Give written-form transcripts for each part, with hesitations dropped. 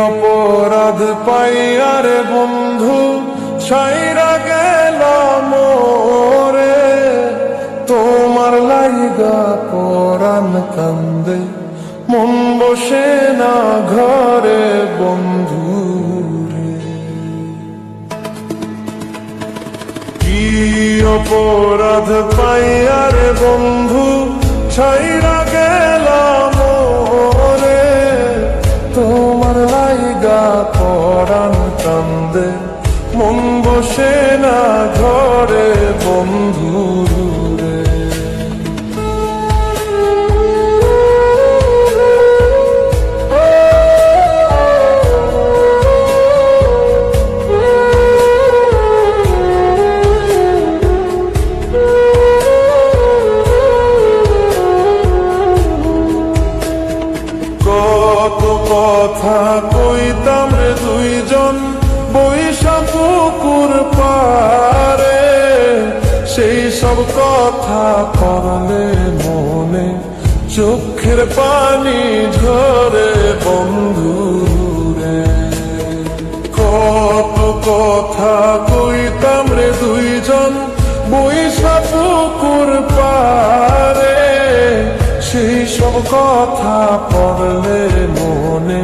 অপরাধ পাইয়ারে বন্ধু ছাইরা গেলাম রে, তোমার লাইগা পরাণ কান্দে মন বসে না ঘরে বন্ধু রে। কি অপরাধ পাইয়ারে বন্ধু ছাইরা গেলাম রে, তোমার লাইগা পরাণ কান্দে মন বসে না ঘরে বন্ধু রে। কত কথা কইতাম রে দুইজন বৈশা পুকুর পারে, সেই সব কথা পড়লে মনে চোখের পানি ঝরে বন্ধু রে। কত কথা কইতাম রে দুইজন বৈশা পুকুর পারে, সেই সব কথা পড়লে মনে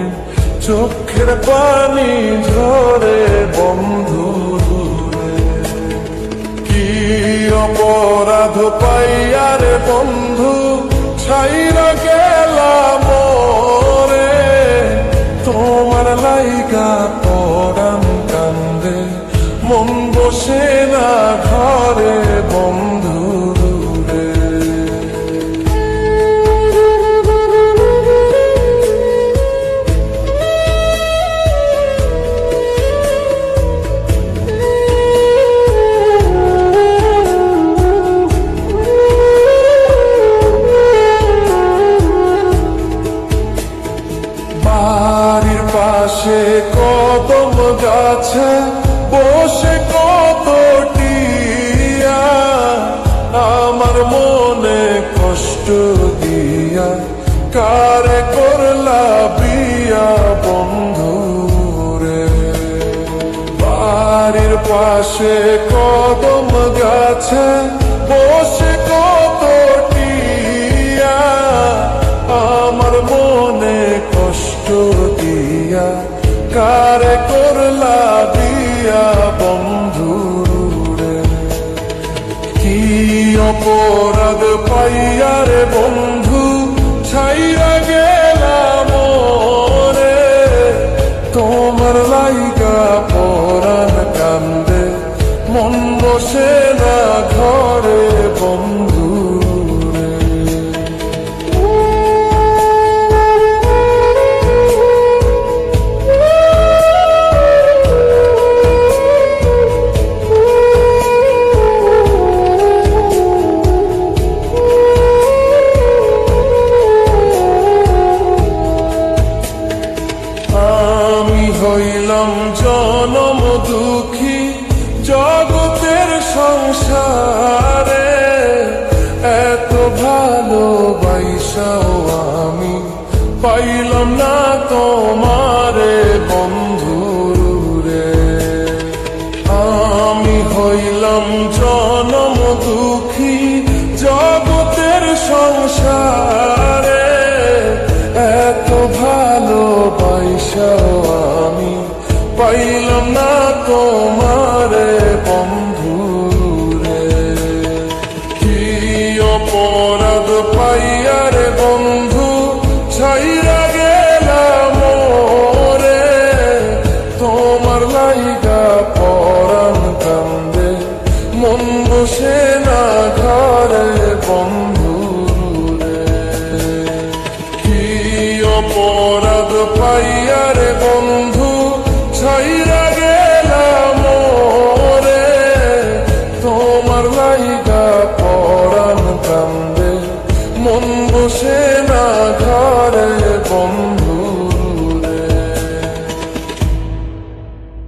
চোখের পানি ঝরে বন্ধু রে। কি অপরাধ পাইয়ারে বন্ধু ছাইরা গেলাম রে, তোমার লাইগা পরাণ কান্দে মন বসে না ঘরে বন্ধু রে। বাড়ির পাশে কদম গাছে বসে কত টিয়া, আমার মনে কষ্ট দিয়া কারে করলা বিয়া বন্ধু রে। বাড়ির পাশে কদম গাছে বসে কত টিয়া, আমার মনে কষ্ট দিয়া কারে করলা বিয়া বন্ধু রে। কি অপরাধ পাইয়ারে বন্ধু ছাইরা গেলাম রে, তোমার লাইগা পরাণ কান্দে মন বসে না ঘরে বন্ধু রে। আমি হইলাম জনম দুঃখী জগতের সংসারে, এত ভালোবাসাও আমি পাইলাম না তোমারে বন্ধু রে। আমি হইলাম জনম দুঃখী জগতের সংসারে, এত ভালোবাসাও আমি পাইলাম না তোমারে বন্ধু রে। কি অপরাধ পাইয়ারে বন্ধু ছাইরা গেলাম রে, তোমার লাইগা পরাণ কান্দে মন বসে না ঘরে বন্ধু